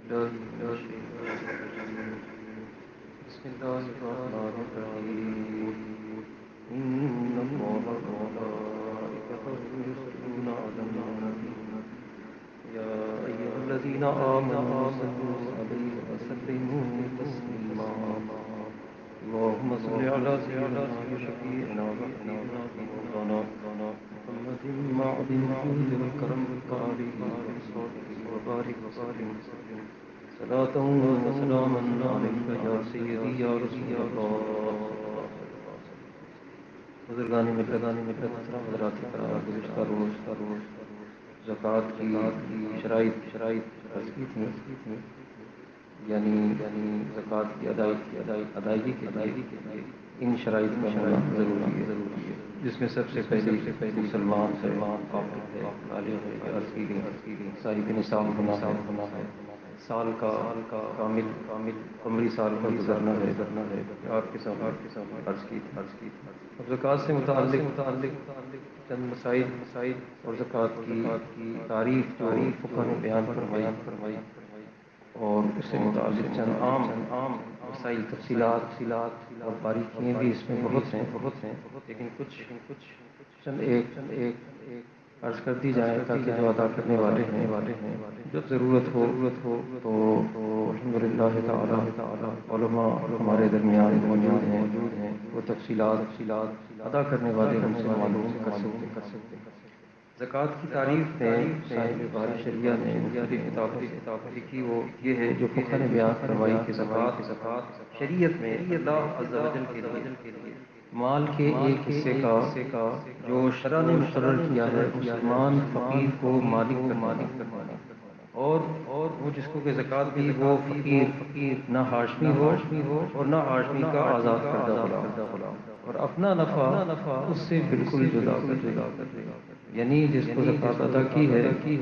بالله من الشيطان الرجيم. بسم الله الرحمن الرحيم. إن الله وملائكته يصلون على النبي يا أيها الذين آمنوا صلوا عليه وسلموا تسليما. اللهم صل على سيدنا وشفيعنا وحبيبنا ومولانا محمد معدن الجود والكرم والآله وصحبه وبارك وسلم صلاة وسلاما عليك يا سيدي يا رسول الله. بزرگان ملت حضرات کرام، گزشتہ روز زکوٰۃ کی شرائط عرض کی تھیں، یعنی زکوٰۃ کی ادائیگی کے لیے ان شرائط کا ہونا ضروری ہے، جس میں سب سے پہلے مسلمان قابل ہے، بالغ ہے، عرض کی گئی صاحب نصاب ہونا ہے، سال کا کامل قمری سال کا گزرنا ہے، آپ کے ساتھ عرض کی تھی۔ اب زکوٰۃ سے متعلق چند مسائل اور زکوٰۃ کی تعریف جو فقہ نے بیان فرمائی اور اس سے متعلق چند عام مسائل، تفصیلات اور باریکیاں بھی اس میں بہت ہیں، لیکن کچھ چند ایک عرض کر دی جائیں تاکہ جو ادا کرنے والے ہیں جب ضرورت ہو تو الحمدللہ تعالی علماء ہمارے درمیان موجود ہیں، وہ تفصیلات ادا کرنے والے ہم سے معلوم کر سکتے ہیں۔ زکوٰۃ کی تعریف میں صاحب بحر شریعہ نے مختلف کتابوں سے لکھی، وہ یہ ہے جو فقہ نے بیان فرمائی کہ زکوٰۃ شریعت میں اللہ عز و جل کے لیے مال کے ایک حصے کا جو شرع نے مقرر کیا ہے مسلمان فقیر کو مالک کروانا، اور وہ جس کو کہ زکوٰۃ دی وہ فقیر نہ ہاشمی ہو اور نہ ہاشمی کا آزاد کردہ غلام، اور اپنا نفع اس سے بالکل جدا کر دے، یعنی جس کو زکوٰۃ ادا کی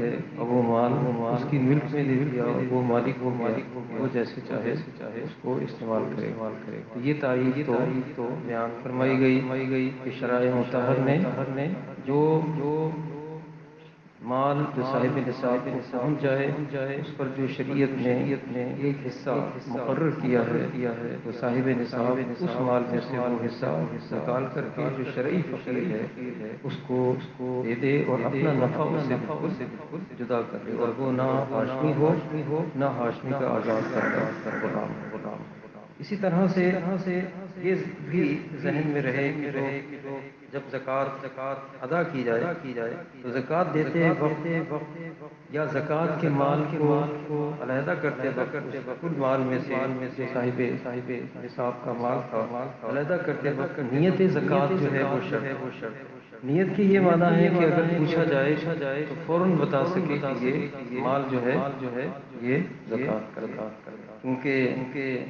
ہے اب وہ مال اس کی ملک میں دے دیا، وہ مالک ہو گیا، وہ جیسے چاہے اس کو استعمال کرے۔ تو یہ تعریف تو بیان فرمائی گئی کہ شرائع مطہر نے جو مال جو صاحب نصاب کو پہنچ جائے اس پر جو شریعت نے ایک حصہ مقرر کیا ہے تو صاحب نصاب اس مال میں سے وہ حصہ نکال کر کے جو شرعی فقیر ہے اس کو دے دے اور اپنا نفع اس سے بالکل جدا کر دے، اور وہ نہ ہاشمی ہو نہ ہاشمی کا آزاد کردہ غلام۔ اسی طرح سے یہ بھی ذہن میں رہے کہ جو جب زکوٰۃ ادا کی جائے تو زکوٰۃ دیتے وقت یا زکوٰۃ کے مال کو علیحدہ کرتے وقت کل مال میں سے جو صاحب نصاب کا مال تھا علیحدہ کرتے وقت نیت زکوٰۃ جو ہے وہ شرط، نیت کی یہ معنی ہے کہ اگر پوچھا جائے تو فوراً بتا سکے کہ یہ مال جو ہے یہ زکوٰۃ کا، کیونکہ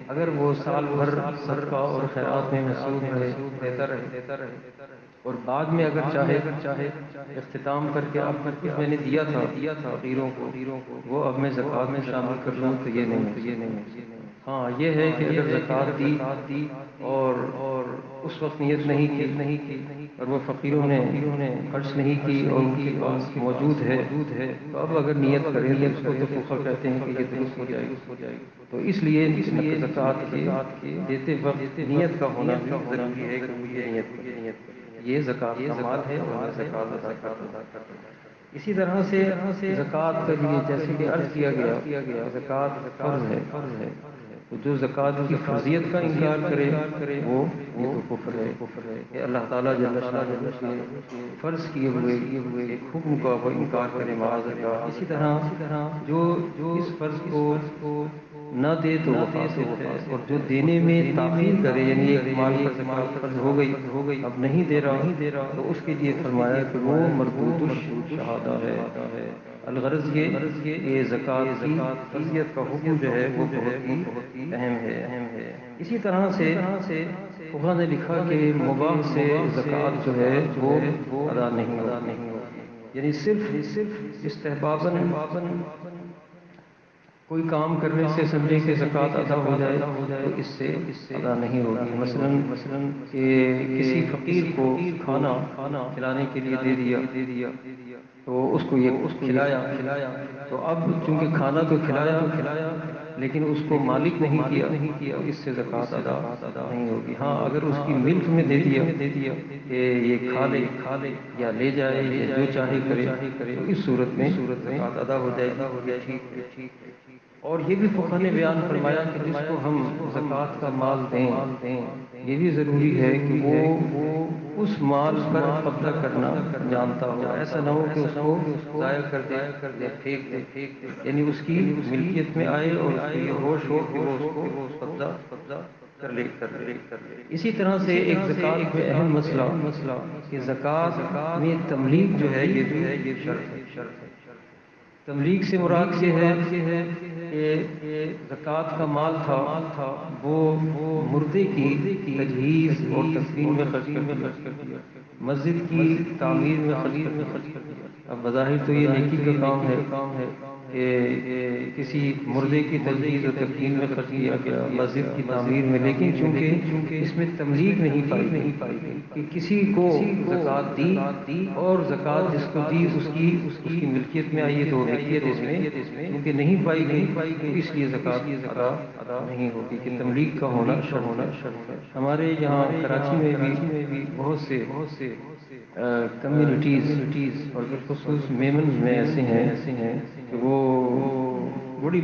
اگر وہ سال بھر صدقہ اور خیرات میں مصروف دیتا رہے اور بعد میں اگر چاہے اختتام کر کے اب میں نے دیا تھا فقیروں کو وہ اب میں زکوٰۃ میں شامل کر لوں تو یہ نہیں۔ ہاں یہ ہے کہ اگر زکوٰۃ دی اور اس وقت نیت نہیں کی اور وہ فقیروں نے خرچ نہیں کی اور ان کے پاس موجود ہے تو اب اگر نیت کریں تو اس کو تو فقہ کہتے ہیں کہ یہ درست ہو جائے گی۔ تو اس لیے زکوٰۃ کے دیتے وقت نیت کا ہونا بھی ضروری ہے کہ یہ نیت یہ زکوٰۃ کا مال ہے اور میں زکوٰۃ ادا کرتا ہوں۔ اسی طرح سے زکوٰۃ کے لیے جیسے کہ عرض کیا گیا زکوٰۃ فرض ہے، تو جو زکوٰۃ کی فرضیت کا انکار کرے وہ یہ تو کفر ہے کہ اللہ تعالیٰ جل شانہ کے فرض کیے ہوئے ایک حکم کا وہ انکار کرے معاذ اللہ۔ اسی طرح جو اس فرض کو نہ دے تو وہ فاسق ہے، اور جو دینے میں تاخیر کرے یعنی ایک مال پر زکوٰۃ فرض ہو گئی اب نہیں دے رہا تو اس کے لیے فرمایا کہ وہ مردود الشہادہ ہے۔ الغرض یہ زکوٰۃ کی فرضیت کا حکم جو ہے وہ بہت ہی اہم ہے۔ اسی طرح سے فقہ نے لکھا کہ مباح سے زکوٰۃ جو ہے وہ ادا نہیں ہوتی، یعنی صرف استحباباً کوئی کام کرنے سے سمجھے کہ زکوٰۃ ادا ہو جائے تو اس سے ادا نہیں ہوگی۔ مثلاً کہ کسی فقیر کو کھانا کھلانے کے لیے دے دیا تو اس کو یہ کھلایا تو اب چونکہ کھانا تو کھلایا لیکن اس کو مالک نہیں کیا تو اس سے زکوٰۃ ادا نہیں ہوگی۔ ہاں اگر اس کی ملک میں دے دیا کہ یہ کھا لے یا لے جائے یا جو چاہے کرے تو اس صورت میں زکوٰۃ ادا ہو جائے گی، یہ ٹھیک ہے۔ اور یہ بھی فقہ نے بیان فرمایا کہ جس کو ہم زکوٰۃ کا مال دیں یہ بھی ضروری ہے کہ وہ اس مال پر قبضہ کرنا جانتا ہو، ایسا نہ ہو کہ اس کو ضائع کر دے یا پھینک دے، یعنی اس کی ملکیت میں آئے اور اس کو یہ ہوش ہو کہ وہ اس کو قبضہ کر لے۔ اسی طرح سے ایک زکوٰۃ میں اہم مسئلہ کہ زکوٰۃ میں تملیغ جو ہے یہ بھی شرط ہے۔ تملیغ سے مراد یہ ہے کہ زکوٰۃ کا مال تھا وہ مردے کی تجہیز اور تکفین میں خرچ کر دیا، مسجد کی تعمیر میں خرچ کر دیا۔ اب بظاہر تو یہ نیکی کا کام ہے کہ کسی مردے کی تجہیز اور تکفین میں خرچ کیا گیا، مسجد کی تعمیر میں، لیکن چونکہ اس میں تملیغ نہیں پائی گئی کہ کسی کو زکوٰۃ دی اور زکوٰۃ جس کو دی اس کی ملکیت میں آئی ہے تو ملکیت اس میں کیونکہ نہیں پائی گئی اس لیے زکوٰۃ ادا نہیں ہوگی کہ تملیغ کا ہونا شرط ہے۔ ہمارے یہاں کراچی میں بھی بہت سے کمیونٹیز اور بالخصوص میمنز میں ایسے ہیں کہ وہ بڑی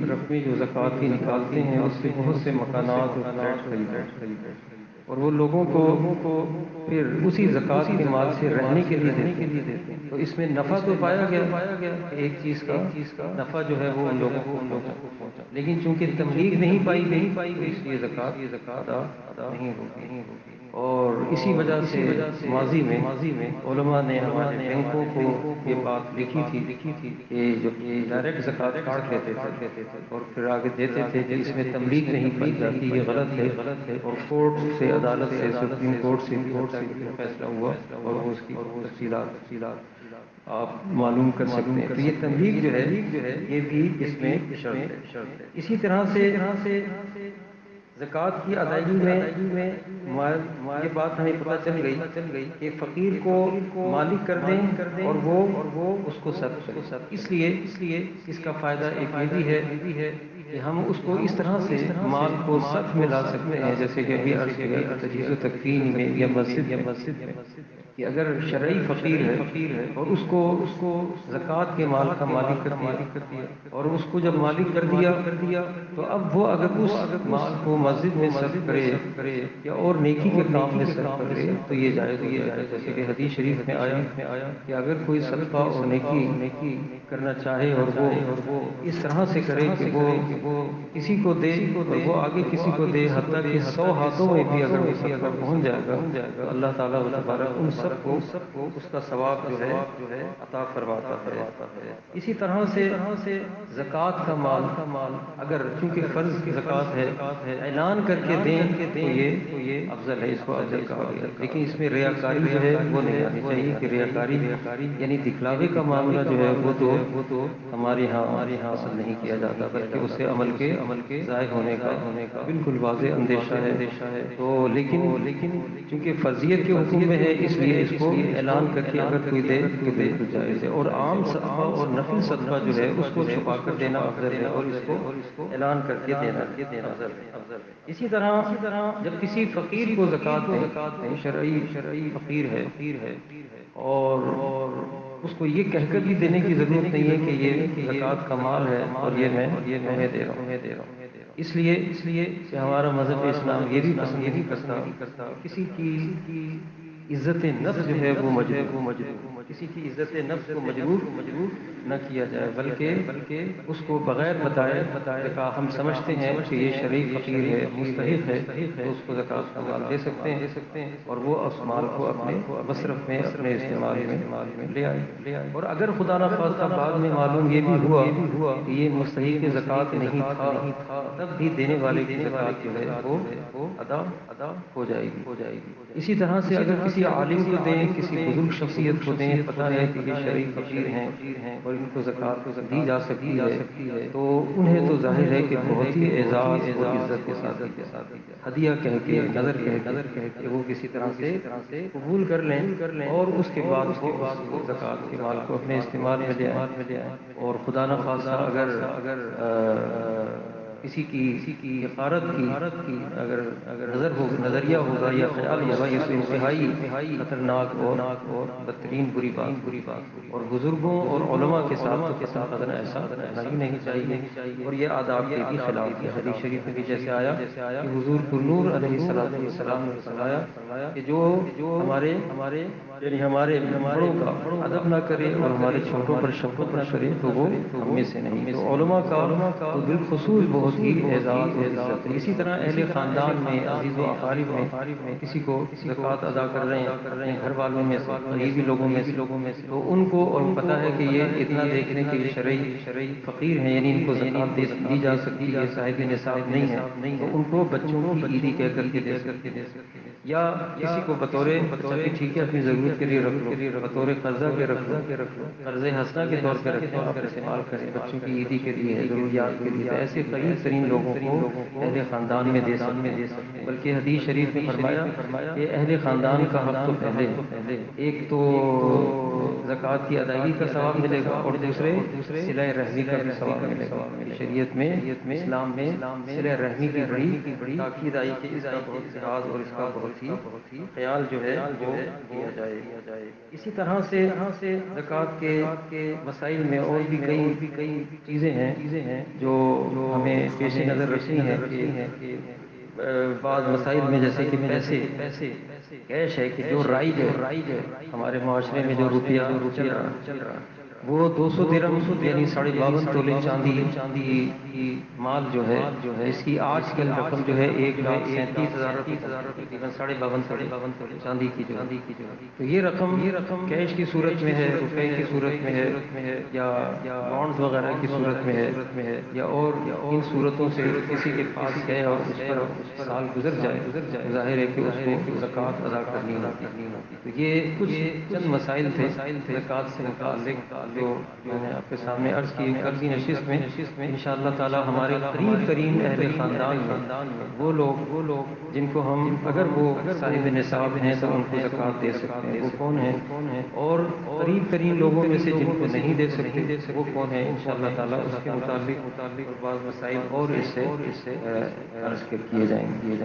رقمیں جو زکوٰۃ کی نکالتے ہیں اس سے بہت سے مکانات اور فلیٹ خریدتے اور وہ لوگوں کو پھر اسی زکوٰۃ کے مال سے رہنے کے لیے دیتے ہیں۔ تو اس میں نفع تو پایا گیا ایک چیز کا نفع جو ہے وہ ان لوگوں کو پہنچا، لیکن چونکہ تملیغ نہیں پائی گئی تو اس لیے زکوٰۃ ادا نہیں ہوگی۔ اور اسی وجہ سے ماضی میں علماء نے ہمارے بینکوں کو یہ بات لکھی تھی کہ جو ڈائریکٹ زکوٰۃ کاٹ لیتے تھے اور پھر آگے دیتے تھے کہ اس میں تملیغ نہیں پائی جاتی، یہ غلط ہے، اور کورٹ سے عدالت سے سپریم کورٹ سے فیصلہ ہوا اور وہ اس کی تفصیلات آپ معلوم کر سکتے ہیں۔ تو یہ تملیغ جو ہے یہ بھی اس میں شرط ہے۔ اسی طرح سے زکوٰۃ کی ادائیگی میں یہ بات ہمیں پتہ چل گئی کہ فقیر کو مالک کر دیں اور وہ اس کو صدقہ کرے۔ اس لیے اس کا فائدہ ایک یہ بھی ہے کہ ہم اس کو اس طرح سے مال کو صف میں لا سکتے ہیں جیسے کہ ابھی عرض کیا تجہیز و تکفین میں یا مسجد میں کہ اگر شرعی فقیر ہے اور اس کو زکوٰۃ کے مال کا مالک کر دیا اور اس کو جب مالک کر دیا تو اب وہ اگر اس مال کو مسجد میں صرف کرے یا اور نیکی کے کام میں صرف کرے تو یہ جائز ہو جائے، جیسے کہ حدیث شریف میں آیا کہ اگر کوئی صدقہ اور نیکی کرنا چاہے اور وہ اس طرح سے کرے کہ وہ کسی کو دے اور وہ آگے کسی کو دے، حتیٰ کہ 100 ہاتھوں میں بھی اگر وہ صدقہ پہنچ جائے گا تو اللہ تعالیٰ ان سب کو اس کا ثواب جو ہے عطا فرماتا ہے۔ اسی طرح سے زکوٰۃ کا مال اگر چونکہ فرض کی زکوٰۃ ہے اعلان کر کے دیں تو یہ افضل ہے، اس کو افضل کہا گیا، لیکن اس میں ریاکاری جو ہے وہ نہیں آنی چاہیے کہ ریاکاری یعنی دکھلاوے کا معاملہ جو ہے وہ تو ہمارے یہاں حاصل نہیں کیا جاتا، بلکہ اس سے عمل کے ضائع ہونے کا بالکل واضح اندیشہ ہے۔ تو لیکن چونکہ فرضیت کے حکم میں ہے اس لیے اس کو اعلان کر کے اگر کوئی دے تو بالکل جائز ہے، اور عام صدقہ اور نفل صدقہ جو ہے اس کو چھپا کر دینا افضل ہے اور اس کو اعلان کر کے دینا افضل ہے۔ اسی طرح جب کسی فقیر کو زکوٰۃ دیں، شرعی فقیر ہے اور اس کو یہ کہہ کر بھی دینے کی ضرورت نہیں ہے کہ یہ زکوٰۃ کا مال ہے اور یہ میں تمہیں دے رہا ہوں، اس لیے کہ ہمارا مذہب اسلام یہ بھی پسند نہیں کرتا کسی کی عزت نفس جو ہے وہ مجروح کسی کی عزت نفس کو مجروح نہ کیا جائے، بلکہ اس کو بغیر بتائے ہم سمجھتے ہیں کہ یہ شرعی فقیر ہے، مستحق ہے تو اس کو زکوٰۃ کا مال دے سکتے ہیں اور وہ اس مال کو اپنے مصرف میں اپنے استعمال میں لے آئے۔ اور اگر خدا نخواستہ بعد میں معلوم یہ بھی ہوا کہ یہ مستحق زکوٰۃ نہیں تھا تب بھی دینے والے کی زکوٰۃ جو ہے وہ ادا ہو جائے گی۔ اسی طرح سے اگر کسی عالم کو دیں، کسی بزرگ شخصیت کو دیں، انہیں پتہ ہے کہ یہ شرعی فقیر ہیں اور ان کو زکوٰۃ دی جا سکتی ہے تو انہیں تو ظاہر ہے کہ بہت ہی اعزاز اور عزت کے ساتھ ہدیہ کہہ کے نظر کہہ کے وہ کسی طرح سے قبول کر لیں اور اس کے بعد وہ اس زکوٰۃ کے مال کو اپنے استعمال میں لے آئیں اور خدا نخواستہ اگر کسی کی حقارت کی اگر نظریہ ہوگا یا خیال ہوگا یہ تو انتہائی خطرناک اور بدترین بری بات اور بزرگوں اور علماء کے ساتھ قدر ایسا کرنا ہی نہیں چاہیے اور یہ آداب کے بھی خلاف ہے۔ حدیث شریف میں بھی جیسے آیا کہ حضور النور علیہ السلام نے فرمایا کہ جو ہمارے بڑوں کا ادب نہ کرے اور ہمارے چھوٹوں پر شفقت نہ کرے تو وہ ہم میں سے نہیں۔ تو علماء کا تو بالخصوص بہت ہی اعزاز اور عزت ہے۔ اسی طرح اہل خاندان میں عزیز و اقارب میں کسی کو زکوٰۃ ادا کر رہے ہیں گھر والوں میں سے قریبی لوگوں میں سے تو ان کو اور پتہ ہے کہ یہ اتنا دیکھ لیں کہ یہ شرعی فقیر ہیں یعنی ان کو زکوٰۃ دی جا سکتی ہے، صاحب نصاب نہیں ہے تو ان کو بچوں کی عیدی کہہ کر کے دے سکتے ہیں یا کسی کو بطور ٹھیک ہے اپنی ضرورت کے لیے رکھ لو، بطور قرضہ کے رکھ لو، قرض حسنہ کے طور پہ رکھیں آپ استعمال کریں بچوں کی عیدی کے لیے ضروریات کے لیے، ایسے قریب ترین لوگوں کو اہل خاندان میں دے سکتے ہیں۔ بلکہ حدیث شریف میں فرمایا کہ اہل خاندان کا حق تو پہلے ایک تو زکوٰۃ کی ادائیگی کا ثواب ملے گا اور دوسرے صلہ رحمی کا بھی ثواب ملے گا۔ شریعت میں اسلام میں صلہ رحمی کی بڑی تاکید آئی کہ اس کا بہت لحاظ اور اس کا بہت ہی خیال جو ہے وہ کیا جائے۔ اسی طرح سے زکوٰۃ کے مسائل میں اور بھی کئی چیزیں ہیں جو ہمیں پیش نظر رکھنی ہے کہ بعض مسائل میں جیسے کہ پیسے کیش ہے کہ جو رائج ہے ہمارے معاشرے میں جو روپیہ چل رہا وہ 200 درہم یعنی 52.5 تولے چاندی کی مال جو ہے اس کی آج کل رقم جو ہے 1,37,000 تقریباً 52.5 تولے چاندی کی جو تو یہ رقم کیش کی صورت میں ہے، روپے کی صورت میں ہے یا بانڈز وغیرہ کی صورت میں ہے یا اور ان صورتوں سے کسی کے پاس ہے اور اس پر سال گزر جائے ظاہر ہے کہ اس کو زکوٰۃ ادا کرنی ہوتی۔ تو یہ کچھ چند مسائل تھے زکوٰۃ سے متعلق جو میں نے آپ کے سامنے عرض کی۔ کل کی نشست میں انشاءاللہ تعالی ہمارے قریب ترین اہل خاندان میں وہ لوگ جن کو ہم اگر وہ صاحب نصاب ہیں تو ان کو زکوٰۃ دے سکتے ہیں وہ کون ہیں اور قریب ترین لوگوں میں سے جن کو نہیں دے سکتے وہ کون ہیں انشاءاللہ تعالی اس کے متعلق بعض مسائل اور اس سے عرض کیے جائیں گے۔